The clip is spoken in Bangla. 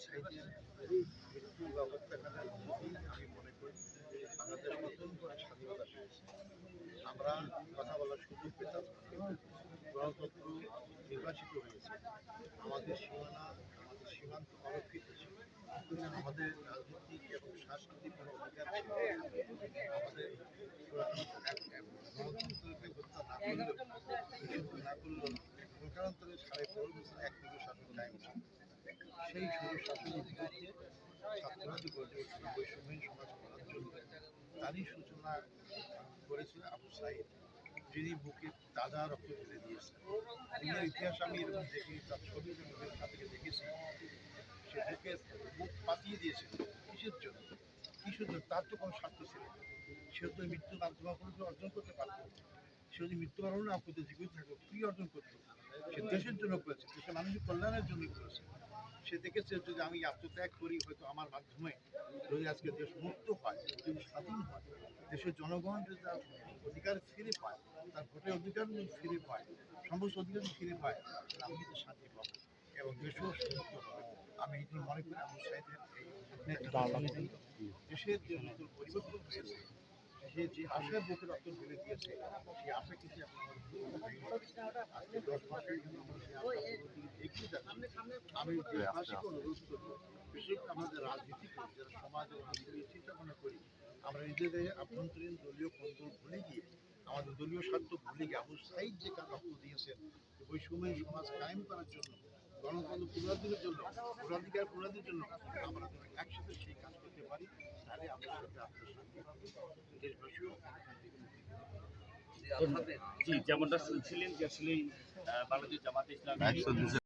সাইদের মৃত্যু বা হত্যাকাণ্ডের মধ্যেই আমি মনে করি বাংলাদেশ নতুন করে স্বাধীনতা পেয়েছে। আমরা কথা বলার সুযোগ পেতাম, গণতন্ত্র নির্বাচিত হয়েছে, আমাদের সীমানা আমাদের সীমান্ত অরক্ষিত ছিল, আমাদের রাজনৈতিক এবং সাংস্কৃতিক কোনো অধিকার ছিল, আমাদের গণতন্ত্রকে হত্যা না করলেও নিষিদ্ধ না করলেও প্রকারান্তরে 15.5 বছর একদিকে শাসন কায়েম ছিল। সেই স্বৈরশাসনের বিরুদ্ধে ছাত্ররা যে গড়ে উঠেছিল বৈষম্যহীন সমাজ করার জন্য, তারই সূচনা করেছিল আবু সাইদ, যিনি বুকে তাজা রক্ত ঢেলে দিয়েছেন। দুনিয়ার ইতিহাস আমি এরকম দেখি, তার ছবি যখন থেকে দেখেছি, সে বুকে বুক পাতিয়ে দিয়েছিল। কিসের জন্য? তার তো কোনো স্বার্থ ছিল না। সে তো মৃত্যুর মাধ্যমে অর্জন করতে পারত। সে যদি মৃত্যুবরণ না করতে জীবিত থাকতো, কি অর্জন করতো? সে দেশের জন্য করেছে, দেশের মানুষের কল্যাণের জন্য করেছে। সে দেখেছে যদি আমি আত্মত্যাগ করি, হয়তো আমার মাধ্যমে যদি আজকে দেশ মুক্ত হয়, যদি স্বাধীন হয়, দেশের জনগণ যদি তার অধিকার ফিরে পায়, তার ভোটের অধিকার ফিরে পায়, সমস্ত অধিকার ফিরে পায়, আমি কিন্তু শান্তি পাবো এবং দেশও মুক্ত হবে। আমি এই জন্য মনে করি আবু সাইদের দেশের যে নতুন পরিবর্তন হয়েছে, সে যে আশায় বুকে রক্ত ঢেলে দিয়েছে, সেই আশা কিন্তু আজকে 10 মাসের জন্য আমরা সেই আশা এগিয়ে যাচ্ছি। আমি দেশবাসীকে অনুরোধ করবো, বিশেষ করে আমাদের রাজনীতি করি, যারা সমাজ এবং রাজনীতি চিন্তা ভাবনা করি, আমরা নিজেদের আভ্যন্তরীণ দলীয় কন্দল ভুলে গিয়ে, আমাদের দলীয় স্বার্থ ভুলে গিয়ে আবু সাইদ যে কাজ রক্ত দিয়েছেন বৈষম্যহীন সমাজ কায়েম করার জন্য, গণতন্ত্র পুনরুদ্ধারের জন্য, ভোটাধিকার পুনরুদ্ধারের জন্য আমরা একসাথে সেই কাজ করতে পারি, তাহলে আমরা সাথে আত্মশান্তি পাবো, দেশবাসীও জি, যেমনটা শুনছিলেন যে আসলে বাংলাদেশ জামাতে ইসলামী